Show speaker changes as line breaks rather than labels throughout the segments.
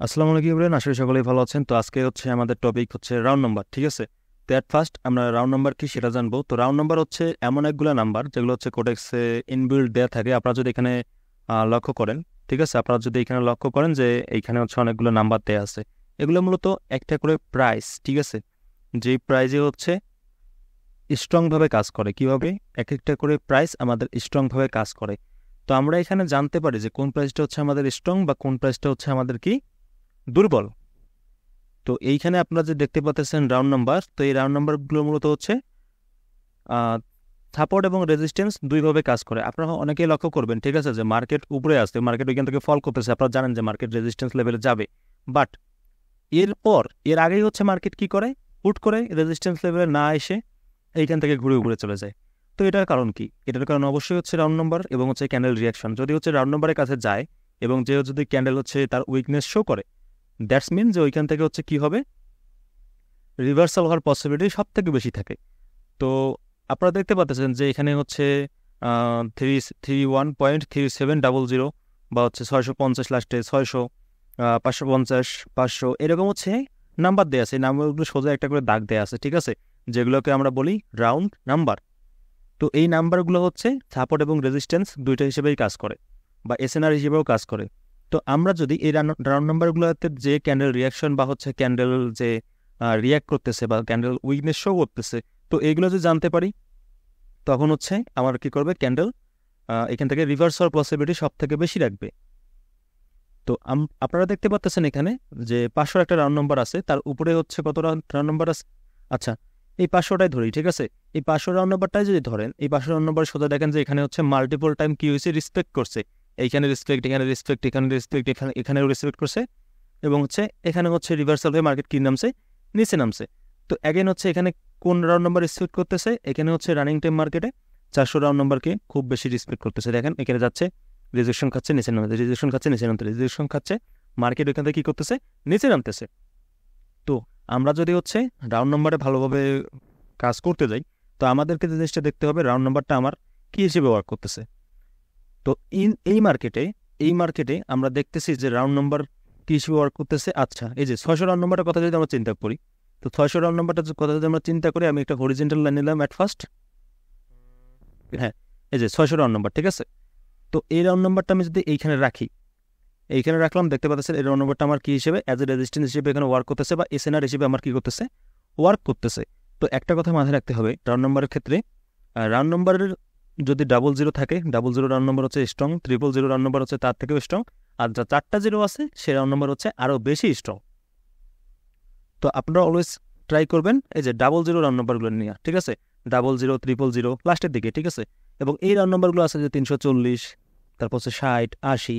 আসসালামু আলাইকুম ইব্রাহিম, আশা করি সকলেই ভালো আছেন। তো আজকে হচ্ছে আমাদের টপিক হচ্ছে রাউন্ড নাম্বার, ঠিক আছে। তো এট ফার্স্ট আমরা রাউন্ড নাম্বার কি সেটা জানবো। তো রাউন্ড নাম্বার হচ্ছে এমন একগুলো নাম্বার যেগুলো হচ্ছে কোডেক্সে ইনবিল্ড দেয়া থাকে। আপনারা যদি এখানে লক্ষ্য করেন, ঠিক আছে, আপনারা যদি এখানে লক্ষ্য করেন যে এইখানে হচ্ছে অনেকগুলো নাম্বার দেয়া আছে। এগুলো মূলত একটা করে প্রাইস, ঠিক আছে, যেই প্রাইজে হচ্ছে স্ট্রং ভাবে কাজ করে। কিভাবে? এক একটা করে প্রাইস আমাদের স্ট্রং ভাবে কাজ করে। তো আমরা এখানে জানতে পারি যে কোন প্রাইসটা হচ্ছে আমাদের স্ট্রং বা কোন প্রাইসটা হচ্ছে আমাদের কি দুর্বল। তো এইখানে আপনারা যে দেখতে পাচ্ছেন রাউন্ড নাম্বার, তো এই রাউন্ড নাম্বারগুলো মূলত হচ্ছে সাপোর্ট এবং রেজিস্ট্যান্স দুইভাবে কাজ করে। আপনারা অনেকেই লক্ষ্য করবেন, ঠিক আছে, যে মার্কেট উপরে আসছে, মার্কেট ওইখান থেকে ফল করতেছে, আপনারা জানেন যে মার্কেট রেজিস্ট্যান্স লেভেলে যাবে। বাট এর আগেই হচ্ছে মার্কেট কি করে, হুট করে রেজিস্ট্যান্স লেভেলে না এসে এইখান থেকে ঘুরে উপরে চলে যায়। তো এটার কারণ কি? এটার কারণ অবশ্যই হচ্ছে রাউন্ড নাম্বার এবং হচ্ছে ক্যান্ডেল রিয়াকশন। যদি হচ্ছে রাউন্ড নাম্বারের কাছে যায় এবং যে যদি ক্যান্ডেল হচ্ছে তার উইকনেস শো করে, দ্যাটস মিন যে ওইখান থেকে হচ্ছে কি হবে, রিভার্সাল হওয়ার পসিবিলিটি সব থেকে বেশি থাকে। তো আপনারা দেখতে পাচ্ছেন যে এখানে হচ্ছে 31.3700 বা হচ্ছে 650, লাস্টে 600, 550, 500, এরকম হচ্ছে নাম্বার দেওয়া আছে। এই নাম্বারগুলো সোজা একটা করে দাগ দেওয়া আছে, ঠিক আছে, যেগুলোকে আমরা বলি রাউন্ড নাম্বার। তো এই নাম্বারগুলো হচ্ছে সাপোর্ট এবং রেজিস্ট্যান্স দুইটা হিসেবেই কাজ করে বা এসএনআর হিসেবেও কাজ করে। তো আমরা যদি এই রাউন্ড নাম্বারগুলোতে যে ক্যান্ডেল রিয়াকশন বা হচ্ছে ক্যান্ডেল যে রিয়াক্ট করতেছে বা ক্যান্ডেল উইকনেস শো করতেছে, তো এইগুলো যদি জানতে পারি, তখন হচ্ছে আমার কি করবে, ক্যান্ডেল এখান থেকে রিভার্স হওয়ার পসিবিলিটি সব থেকে বেশি রাখবে। তো আপনারা দেখতে পাচ্ছেন এখানে যে 500 একটা রাউন্ড নাম্বার আছে, তার উপরে হচ্ছে কত রাউন্ড নাম্বার আছে। আচ্ছা, এই 500টাই ধরি, ঠিক আছে। এই 500 রাউন্ড নাম্বারটাই যদি ধরেন, এই 500 রাউন্ড নাম্বার সোজা দেখেন যে এখানে হচ্ছে মাল্টিপল টাইম কি হয়েছে, রেসপেক্ট করছে। এইখানে রেসপেক্ট, এখানে রেসপেক্ট, এখানে রেসপেক্ট, এখানেও রেসপেক্ট করছে, এবং হচ্ছে এখানে হচ্ছে রিভার্সাল হয়ে মার্কেট কি নামছে, নিচে নামছে। তো অ্যাগেন হচ্ছে এখানে কোন রাউন্ড নাম্বার রেসপেক্ট করতেছে, এখানে হচ্ছে রানিং টাইম মার্কেটে 400 রাউন্ড নাম্বারকে খুব বেশি রেসপেক্ট করতেছে। দেখেন এখানে যাচ্ছে, রিজেকশন খাচ্ছে, নিচে নামছে, রিজেকশন খাচ্ছে, নিচে নামতে, রিজেকশন খাচ্ছে, মার্কেট ওইখান থেকে কি করতেছে, নিচে নামতেছে। তো আমরা যদি হচ্ছে রাউন্ড নাম্বারে ভালোভাবে কাজ করতে যাই, তো আমাদেরকে যে জিনিসটা দেখতে হবে, রাউন্ড নাম্বারটা আমার কি হিসেবে ওয়ার্ক করতেছে। তো এই মার্কেটে আমরা দেখতেছি যে রাউন্ড নাম্বার কি হিসেবে ওয়ার্ক করতেছে। আচ্ছা, এই যে 600 রাউন্ড নাম্বারের কথা যদি আমরা চিন্তা করি, তো 600 রাউন্ড নাম্বারটা কথা যদি আমরা চিন্তা করি, আমি একটা হরিজেন্টাল লাইন নিলাম অ্যাট ফার্স্ট। হ্যাঁ, এই যে 600 রাউন্ড নাম্বার, ঠিক আছে। তো এই রাউন্ড নাম্বারটা আমি যদি এইখানে রাখি, এইখানে রাখলাম, দেখতে পাচ্ছেন এই রাউন্ড নাম্বারটা আমার কি হিসেবে, অ্যাজ এ রেজিস্ট্যান্স হিসেবে এখানে ওয়ার্ক করতেছে বা এসএনআর হিসেবে আমার কি করতেছে, ওয়ার্ক করতেছে। তো একটা কথা মাথায় রাখতে হবে রাউন্ড নাম্বারের ক্ষেত্রে, রাউন্ড নাম্বারের যদি ডাবল জিরো থাকে, ডাবল জিরো রাউন্ড নাম্বার হচ্ছে strong, triple zero round number হচ্ছে তার থেকেও স্ট্রং, আর যা 4টা জিরো আছে সে রাউন্ড নাম্বার হচ্ছে আরও বেশি স্ট্রং। তো আপনারা অলওয়েজ ট্রাই করবেন এই যে ডাবল জিরো রাউন্ড নাম্বারগুলো নিয়ে, ঠিক আছে, ডাবল জিরো, ট্রিপল জিরো লাস্টের দিকে, ঠিক আছে। এবং এই রাউন্ড নাম্বারগুলো আছে যে 340, তারপর হচ্ছে 60, 80,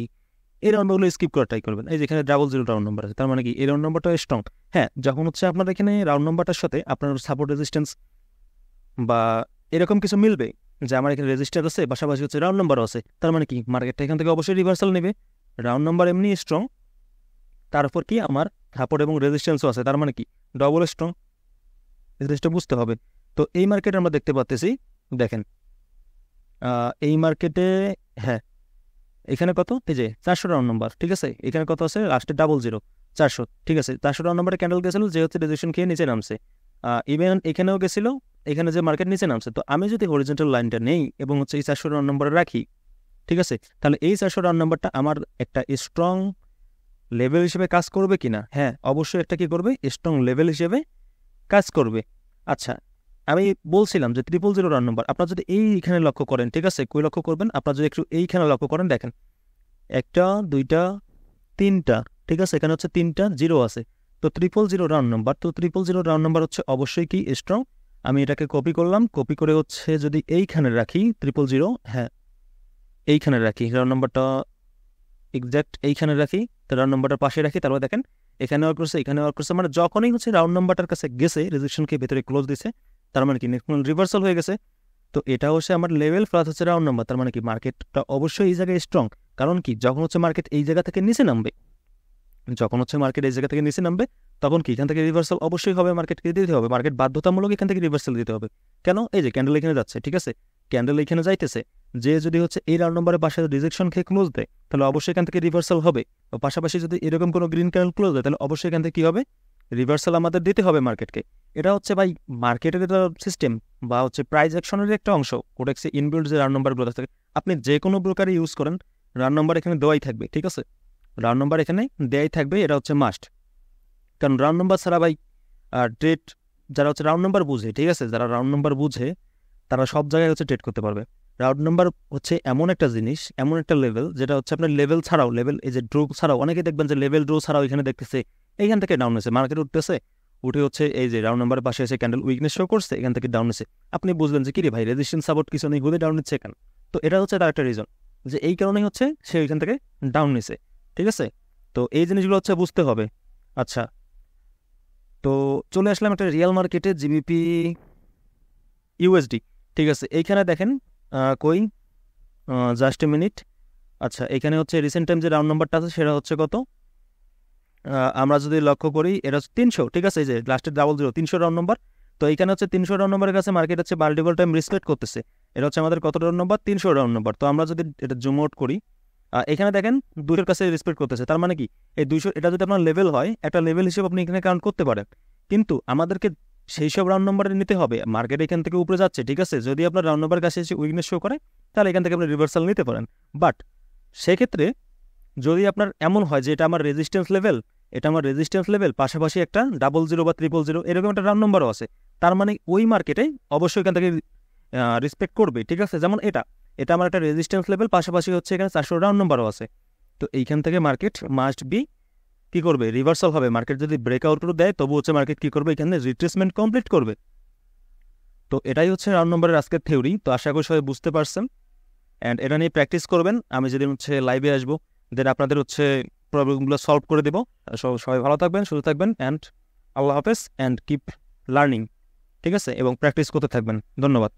এই রাউন্ড নাম্বারগুলো স্কিপ করার ট্রাই করবেন। এই যেখানে ডাবল জিরো রাউন্ড নাম্বার আছে, তার মানে কি এই রাউন্ড নাম্বারটা স্ট্রং। হ্যাঁ, যখন হচ্ছে আপনার এখানে রাউন্ড নাম্বারটার সাথে আপনার সাপোর্ট রেজিস্ট্যান্স বা এরকম কিছু মিলবে, যে আমার এখানে রেজিস্টার আছে, পাশাপাশি হচ্ছে রাউন্ড নাম্বারও আছে, তার মানে কি মার্কেটটা এখান থেকে অবশ্যই রিভার্সাল নেবে। রাউন্ড নাম্বার এমনি স্ট্রং, তারপর কি আমার সাপোর্ট এবং রেজিস্ট্যান্সও আছে, তার মানে কি ডবল স্ট্রং। এই জিনিসটা বুঝতে হবে। তো এই মার্কেটে আমরা দেখতে পাচ্তেছি, দেখেন এই মার্কেটে, হ্যাঁ, এখানে কত, এই যে 400 রাউন্ড নাম্বার, ঠিক আছে, এখানে কত আছে, লাস্টে ডাবল জিরো, 400, ঠিক আছে। 400 রাউন্ড নাম্বারে ক্যান্ডেল গেছিল, যে হচ্ছে রেজিস্ট্রেশন খেয়ে নিচে নামছে। ইভেন এখানেও গেছিল, এখানে যে মার্কেট নিচে নামছে। তো আমি যদি হরিজেন্টাল লাইনটা নেই এবং হচ্ছে এই 400 রাউন্ড নাম্বারে রাখি, ঠিক আছে, তাহলে এই 400 রাউন্ড নাম্বারটা আমার একটা স্ট্রং লেভেল হিসেবে কাজ করবে কিনা? হ্যাঁ, অবশ্যই একটা কি করবে, স্ট্রং লেভেল হিসেবে কাজ করবে। আচ্ছা, আমি বলছিলাম যে ট্রিপল জিরো রাউন্ড নাম্বার, আপনারা যদি এইখানে লক্ষ্য করেন, ঠিক আছে, কই লক্ষ্য করবেন, আপনারা যদি একটু এইখানে লক্ষ্য করেন, দেখেন একটা, দুইটা, তিনটা, ঠিক আছে, এখানে হচ্ছে 3টা জিরো আছে। তো ট্রিপল জিরো রাউন্ড নাম্বার, তো ট্রিপল জিরো রাউন্ড নাম্বার হচ্ছে অবশ্যই কি স্ট্রং। আমি এটাকে কপি করলাম, কপি করে হচ্ছে যদি এইখানে রাখি ট্রিপল জিরো, হ্যাঁ, এইখানে রাখি রাউন্ড নাম্বারটা, এক্স্যাক্ট এইখানে রাখি, তো রাউন্ড নাম্বারটার পাশে রাখি, তারপর দেখেন এখানে ওয়ার্ক করছে, এখানে ওয়ার্ক করছে, মানে যখনই হচ্ছে রাউন্ড নাম্বারটার কাছে গেছে, রেজিস্ট্রেশনকে ভেতরে ক্লোজ দিছে, তার মানে কি রিভার্সাল হয়ে গেছে। তো এটা হচ্ছে আমার লেভেল প্লাস হচ্ছে রাউন্ড নাম্বার, তার মানে কি মার্কেটটা অবশ্যই এই জায়গায় স্ট্রং। কারণ কি, যখন হচ্ছে মার্কেট এই জায়গা থেকে নিচে নামবে, যখন হচ্ছে মার্কেট এই জায়গা থেকে নিচে নামবে, তখন কি এখান থেকে রিভার্সাল অবশ্যই হবে, মার্কেটকে দিতে হবে, মার্কেট বাধ্যতামূলক এখান থেকে রিভার্সাল দিতে হবে। কেন? এই যে ক্যান্ডেল এখানে যাচ্ছে, ঠিক আছে, ক্যান্ডেল এখানে যাইতেছে, যে যদি হচ্ছে এই রাউন্ড নাম্বারের পাশে রিজেকশন খেয়ে ক্লোজ দেয় তাহলে অবশ্যই এখান থেকে রিভার্সাল হবে। পাশাপাশি যদি এরকম কোনো গ্রিন ক্যান্ডেল ক্লোজ দেয় তাহলে অবশ্যই এখান থেকে কী হবে, রিভার্সাল আমাদের দিতে হবে মার্কেটকে। এটা হচ্ছে ভাই মার্কেটের একটা সিস্টেম বা হচ্ছে প্রাইস অ্যাকশনের একটা অংশ। কোডেক্সে ইনবিল্ড যে রাউন্ড নাম্বারগুলো থাকে, আপনি যে কোনো ব্রোকারে ইউজ করেন রাউন্ড নাম্বার এখানে দেওয়াই থাকবে, ঠিক আছে, রাউন্ড নাম্বার এখানে দেওয়াই থাকবে, এটা হচ্ছে মাস্ট। কারণ রাউন্ড নাম্বার ছাড়া ভাই ট্রেড যারা হচ্ছে রাউন্ড নাম্বার বুঝে, ঠিক আছে, যারা রাউন্ড নাম্বার বুঝে তারা সব জায়গায় হচ্ছে ট্রেড করতে পারবে। রাউন্ড নাম্বার হচ্ছে এমন একটা জিনিস, এমন একটা লেভেল যেটা হচ্ছে আপনার লেভেল ছাড়াও, লেভেল এই যে ড্রো ছাড়াও, অনেকে দেখবেন যে লেভেল ড্রো ছাড়াও এখানে দেখতেছে এইখান থেকে ডাউন হয়েছে, মার্কেট উঠতেছে, উঠে হচ্ছে এই যে রাউন্ড নাম্বারের পাশে এসে ক্যান্ডেল উইকনেস শো করছে, এখান থেকে ডাউন হয়েছে, আপনি বুঝলেন যে কিরে ভাই রেজিস্ট্যান্স সাপোর্ট কিছু নেই, ঘুরে ডাউন নিচ্ছে কেন? তো এটা হচ্ছে তার একটা রিজন, যে এই কারণেই হচ্ছে সে ওইখান থেকে ডাউন নিছে, ঠিক আছে। তো এই জিনিসগুলো হচ্ছে বুঝতে হবে। আচ্ছা, তো চলে আসলাম একটা রিয়েল মার্কেটে, জিবিপি ইউএসডি, ঠিক আছে। এইখানে দেখেন কই জাস্ট এ মিনিট। আচ্ছা, এখানে হচ্ছে রিসেন্ট টাইম যে রাউন্ড নাম্বারটা আছে সেটা হচ্ছে কত, আমরা যদি লক্ষ্য করি এটা হচ্ছে 300, ঠিক আছে, এই যে লাস্টের 00 300 রাউন্ড নাম্বার। তো এইখানে হচ্ছে 300 রাউন্ড নাম্বারের কাছে মার্কেট হচ্ছে মাল্টিপল টাইম রেসপেক্ট করতেছে। এটা হচ্ছে আমাদের কত রাউন্ড নাম্বার, 300 রাউন্ড নাম্বার। তো আমরা যদি এটা জুম আউট করি, এখানে দেখেন 200 কাছে রেসপেক্ট করতেছে, তার মানে কি এই 200 এটা যদি আপনার লেভেল হয়, একটা লেভেল হিসেবে আপনি এখানে কাউন্ট করতে পারেন। কিন্তু আমাদেরকে সেই সব রাউন্ড নাম্বারে নিতে হবে, মার্কেট এখান থেকে উপরে যাচ্ছে, ঠিক আছে, যদি আপনার রাউন্ড নাম্বার কাছে এসে উইকনেস শো করে তাহলে এখান থেকে আপনি রিভার্সাল নিতে পারেন। বাট সেক্ষেত্রে যদি আপনার এমন হয় যে এটা আমার রেজিস্ট্যান্স লেভেল, এটা আমার রেজিস্ট্যান্স লেভেল, পাশাপাশি একটা 00 বা 000 এরকম একটা রাউন্ড নাম্বারও আছে, তার মানে ওই মার্কেটে অবশ্যই এখান থেকে রেসপেক্ট করবে, ঠিক আছে। যেমন এটা এটা আমার একটা রেজিস্ট্যান্স লেভেল, পাশাপাশি হচ্ছে এখানে 400 রাউন্ড নাম্বারও আছে। তো এইখান থেকে মার্কেট মাস্ট বি কী করবে, রিভার্সাল হবে। মার্কেট যদি ব্রেকআউটও দেয় তবু হচ্ছে মার্কেট কী করবে, এখানে রিট্রেসমেন্ট কমপ্লিট করবে। তো এটাই হচ্ছে রাউন্ড নাম্বারের আজকের থিওরি। তো আশা করি সবাই বুঝতে পারছেন, অ্যান্ড এটা নিয়ে প্র্যাকটিস করবেন। আমি যেদিন হচ্ছে লাইভে আসবো দেন আপনাদের হচ্ছে প্রবলেমগুলো সলভ করে দেবো। সবাই ভালো থাকবেন, সুস্থ থাকবেন, অ্যান্ড আল্লাহ হাফেজ, অ্যান্ড কিপ লার্নিং, ঠিক আছে, এবং প্র্যাকটিস করতে থাকবেন। ধন্যবাদ।